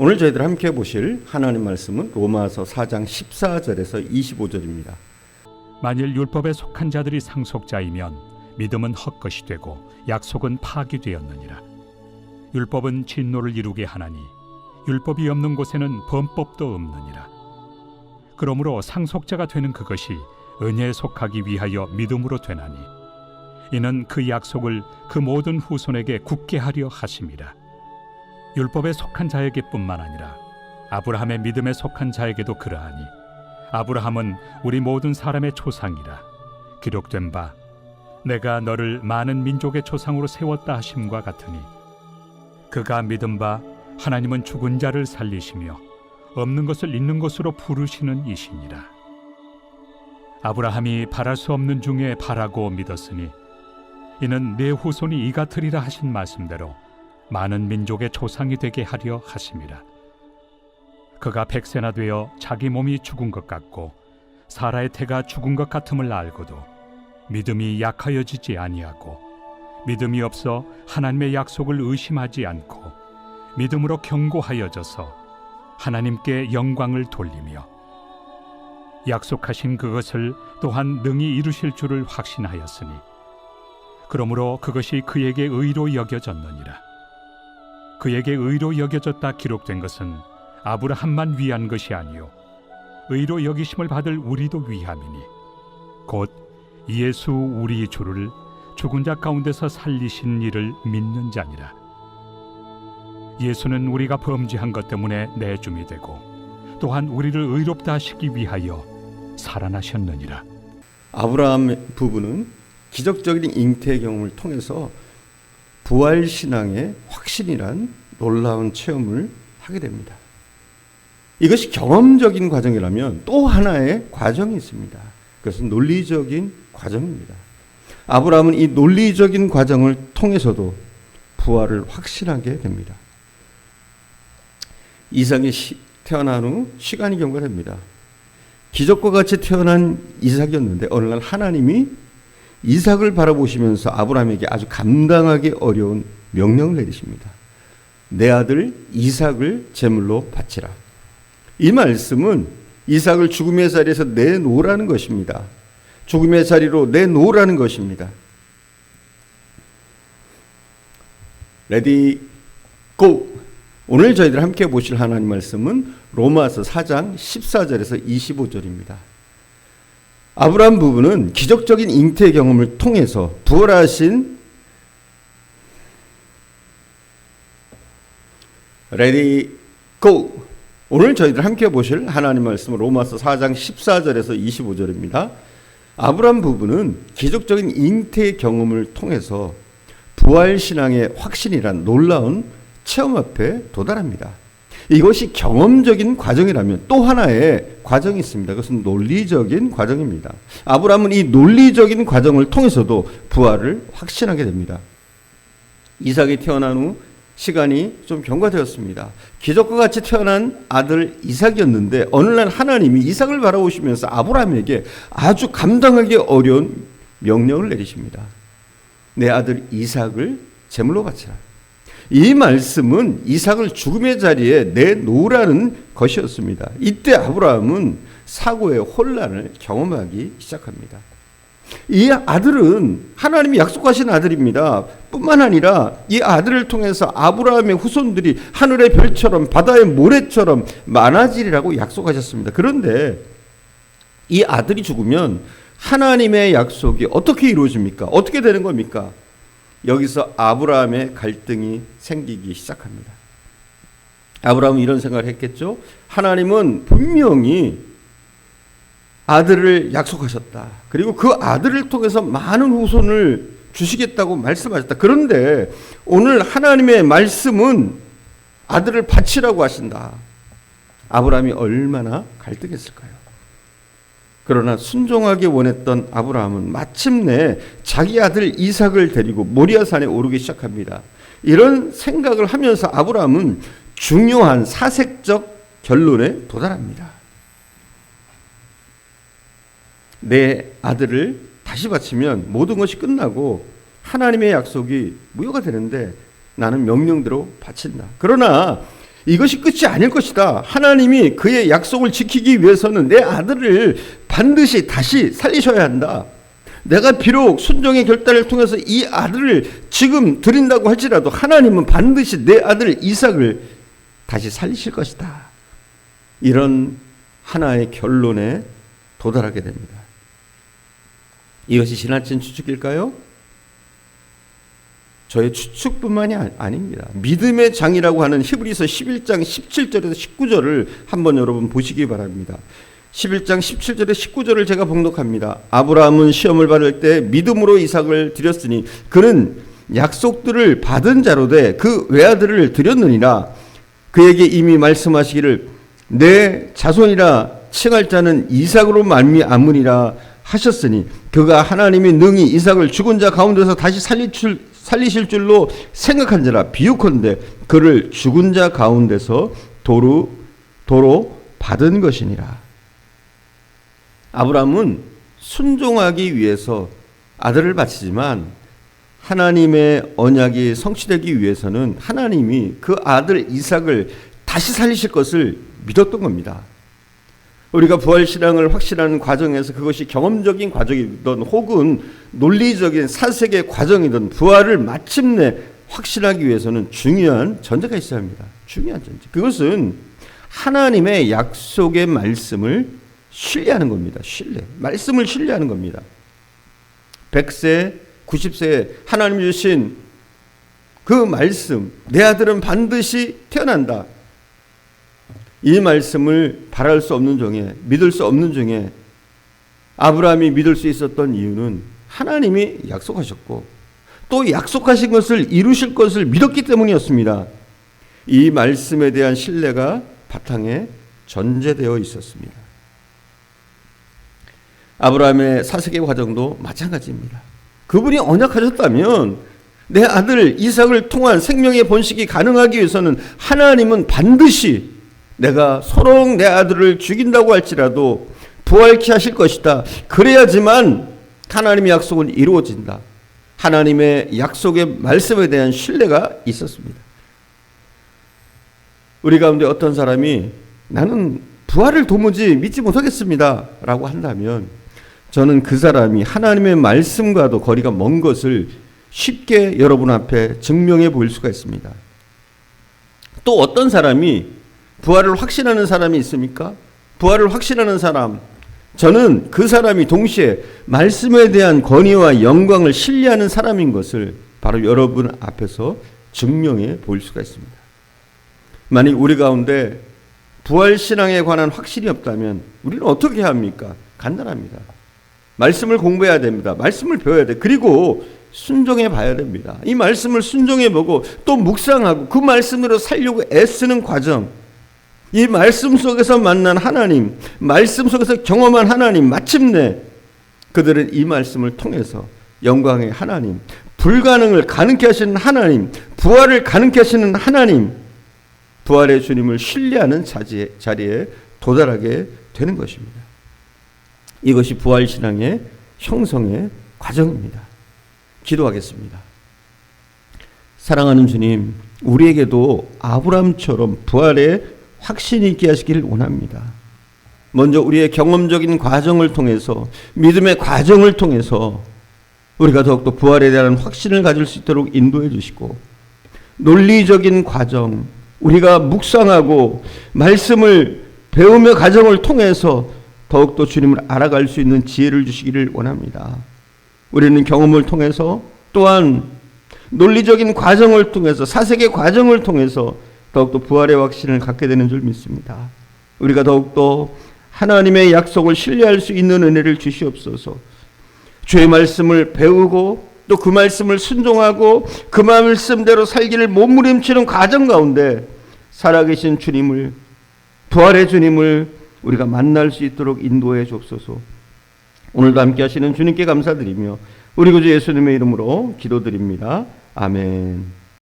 오늘 저희들 함께 보실 하나님 말씀은 로마서 4장 14절에서 25절입니다. 만일 율법에 속한 자들이 상속자이면 믿음은 헛것이 되고 약속은 파기되었느니라. 율법은 진노를 이루게 하나니 율법이 없는 곳에는 범법도 없느니라. 그러므로 상속자가 되는 그것이 은혜에 속하기 위하여 믿음으로 되나니 이는 그 약속을 그 모든 후손에게 굳게 하려 하심이라. 율법에 속한 자에게 뿐만 아니라 아브라함의 믿음에 속한 자에게도 그러하니 아브라함은 우리 모든 사람의 조상이라. 기록된 바 내가 너를 많은 민족의 조상으로 세웠다 하심과 같으니 그가 믿은 바 하나님은 죽은 자를 살리시며 없는 것을 있는 것으로 부르시는 이시니라. 아브라함이 바랄 수 없는 중에 바라고 믿었으니 이는 내 후손이 이 같으리라 하신 말씀대로 많은 민족의 조상이 되게 하려 하심이라. 그가 100세나 되어 자기 몸이 죽은 것 같고 사라의 태가 죽은 것 같음을 알고도 믿음이 약하여지지 아니하고 믿음이 없어 하나님의 약속을 의심하지 않고 믿음으로 견고하여져서 하나님께 영광을 돌리며 약속하신 그것을 또한 능히 이루실 줄을 확신하였으니 그러므로 그것이 그에게 의로 여겨졌느니라. 그에게 의로 여겨졌다 기록된 것은 아브라함만 위한 것이 아니요 의로 여기심을 받을 우리도 위함이니 곧 예수 우리 주를 죽은 자 가운데서 살리신 이를 믿는 자니라. 예수는 우리가 범죄한 것 때문에 내줌이 되고 또한 우리를 의롭다 하시기 위하여 살아나셨느니라. 아브라함 부부는 기적적인 잉태의 경험을 통해서 부활신앙의 확신이란 놀라운 체험을 하게 됩니다. 이것이 경험적인 과정이라면 또 하나의 과정이 있습니다. 그것은 논리적인 과정입니다. 아브라함은 이 논리적인 과정을 통해서도 부활을 확신하게 됩니다. 이삭이 태어난 후 시간이 경과됩니다. 기적과 같이 태어난 이삭이었는데 어느 날 하나님이 이삭을 바라보시면서 아브라함에게 아주 감당하기 어려운 명령을 내리십니다. 내 아들 이삭을 제물로 바치라. 이 말씀은 이삭을 죽음의 자리에서 내놓으라는 것입니다. 죽음의 자리로 내놓으라는 것입니다. 레디 고! 오늘 저희들 함께 보실 하나님 말씀은 로마서 4장 14절에서 25절입니다. 아브라함 부부는 기적적인 잉태 경험을 통해서 부활하신 레디 고! 오늘 저희들 함께 보실 하나님 말씀은 로마서 4장 14절에서 25절입니다. 아브라함 부부는 기적적인 잉태 경험을 통해서 부활신앙의 확신이란 놀라운 체험 앞에 도달합니다. 이것이 경험적인 과정이라면 또 하나의 과정이 있습니다. 그것은 논리적인 과정입니다. 아브라함은 이 논리적인 과정을 통해서도 부활을 확신하게 됩니다. 이삭이 태어난 후 시간이 좀 경과되었습니다. 기적과 같이 태어난 아들 이삭이었는데 어느 날 하나님이 이삭을 바라보시면서 아브라함에게 아주 감당하기 어려운 명령을 내리십니다. 내 아들 이삭을 제물로 바치라. 이 말씀은 이삭을 죽음의 자리에 내놓으라는 것이었습니다. 이때 아브라함은 사고의 혼란을 경험하기 시작합니다. 이 아들은 하나님이 약속하신 아들입니다. 뿐만 아니라 이 아들을 통해서 아브라함의 후손들이 하늘의 별처럼 바다의 모래처럼 많아지리라고 약속하셨습니다. 그런데 이 아들이 죽으면 하나님의 약속이 어떻게 이루어집니까? 어떻게 되는 겁니까? 여기서 아브라함의 갈등이 생기기 시작합니다. 아브라함은 이런 생각을 했겠죠. 하나님은 분명히 아들을 약속하셨다. 그리고 그 아들을 통해서 많은 후손을 주시겠다고 말씀하셨다. 그런데 오늘 하나님의 말씀은 아들을 바치라고 하신다. 아브라함이 얼마나 갈등했을까요? 그러나 순종하기 원했던 아브라함은 마침내 자기 아들 이삭을 데리고 모리아산에 오르기 시작합니다. 이런 생각을 하면서 아브라함은 중요한 사색적 결론에 도달합니다. 내 아들을 다시 바치면 모든 것이 끝나고 하나님의 약속이 무효가 되는데 나는 명령대로 바친다. 그러나 이것이 끝이 아닐 것이다. 하나님이 그의 약속을 지키기 위해서는 내 아들을 반드시 다시 살리셔야 한다. 내가 비록 순종의 결단을 통해서 이 아들을 지금 드린다고 할지라도 하나님은 반드시 내 아들 이삭을 다시 살리실 것이다. 이런 하나의 결론에 도달하게 됩니다. 이것이 지나친 추측일까요? 저의 추측뿐만이 아닙니다. 믿음의 장이라고 하는 히브리서 11장 17절에서 19절을 한번 여러분 보시기 바랍니다. 11장 17절에 19절을 제가 봉독합니다. 아브라함은 시험을 받을 때 믿음으로 이삭을 드렸으니 그는 약속들을 받은 자로 돼 그 외아들을 드렸느니라. 그에게 이미 말씀하시기를 내 자손이라 칭할 자는 이삭으로 말미암으리라 하셨으니 그가 하나님이 능히 이삭을 죽은 자 가운데서 다시 살리실 줄로 생각한지라. 비유컨대 그를 죽은 자 가운데서 도로 받은 것이니라. 아브라함은 순종하기 위해서 아들을 바치지만 하나님의 언약이 성취되기 위해서는 하나님이 그 아들 이삭을 다시 살리실 것을 믿었던 겁니다. 우리가 부활신앙을 확신하는 과정에서 그것이 경험적인 과정이든 혹은 논리적인 사색의 과정이든 부활을 마침내 확신하기 위해서는 중요한 전제가 있어야 합니다. 중요한 전제. 그것은 하나님의 약속의 말씀을 신뢰하는 겁니다. 말씀을 신뢰하는 겁니다. 100세, 90세에 하나님 주신 그 말씀, 내 아들은 반드시 태어난다. 이 말씀을 바랄 수 없는 중에, 믿을 수 없는 중에 아브라함이 믿을 수 있었던 이유는 하나님이 약속하셨고 또 약속하신 것을 이루실 것을 믿었기 때문이었습니다. 이 말씀에 대한 신뢰가 바탕에 전제되어 있었습니다. 아브라함의 사색의 과정도 마찬가지입니다. 그분이 언약하셨다면 내 아들 이삭을 통한 생명의 번식이 가능하기 위해서는 하나님은 반드시 내가 소록 내 아들을 죽인다고 할지라도 부활케 하실 것이다. 그래야지만 하나님의 약속은 이루어진다. 하나님의 약속의 말씀에 대한 신뢰가 있었습니다. 우리 가운데 어떤 사람이 나는 부활을 도무지 믿지 못하겠습니다 라고 한다면 저는 그 사람이 하나님의 말씀과도 거리가 먼 것을 쉽게 여러분 앞에 증명해 보일 수가 있습니다. 또 어떤 사람이 부활을 확신하는 사람이 있습니까? 부활을 확신하는 사람, 저는 그 사람이 동시에 말씀에 대한 권위와 영광을 신뢰하는 사람인 것을 바로 여러분 앞에서 증명해 보일 수가 있습니다. 만약 우리 가운데 부활신앙에 관한 확신이 없다면 우리는 어떻게 해야 합니까? 간단합니다. 말씀을 공부해야 됩니다. 말씀을 배워야 돼. 그리고 순종해 봐야 됩니다. 이 말씀을 순종해 보고 또 묵상하고 그 말씀으로 살려고 애쓰는 과정, 이 말씀 속에서 만난 하나님, 말씀 속에서 경험한 하나님, 마침내 그들은 이 말씀을 통해서 영광의 하나님, 불가능을 가능케 하시는 하나님, 부활을 가능케 하시는 하나님, 부활의 주님을 신뢰하는 자리에 도달하게 되는 것입니다. 이것이 부활신앙의 형성의 과정입니다. 기도하겠습니다. 사랑하는 주님, 우리에게도 아브라함처럼 부활의 확신이 있게 하시기를 원합니다. 먼저 우리의 경험적인 과정을 통해서, 믿음의 과정을 통해서 우리가 더욱더 부활에 대한 확신을 가질 수 있도록 인도해 주시고, 논리적인 과정, 우리가 묵상하고 말씀을 배우며 과정을 통해서 더욱더 주님을 알아갈 수 있는 지혜를 주시기를 원합니다. 우리는 경험을 통해서 또한 논리적인 과정을 통해서 사색의 과정을 통해서 더욱더 부활의 확신을 갖게 되는 줄 믿습니다. 우리가 더욱더 하나님의 약속을 신뢰할 수 있는 은혜를 주시옵소서. 주의 말씀을 배우고 또 그 말씀을 순종하고 그 말씀대로 살기를 몸부림치는 과정 가운데 살아계신 주님을, 부활의 주님을 우리가 만날 수 있도록 인도해 주옵소서. 오늘도 함께 하시는 주님께 감사드리며 우리 구주 예수님의 이름으로 기도드립니다. 아멘.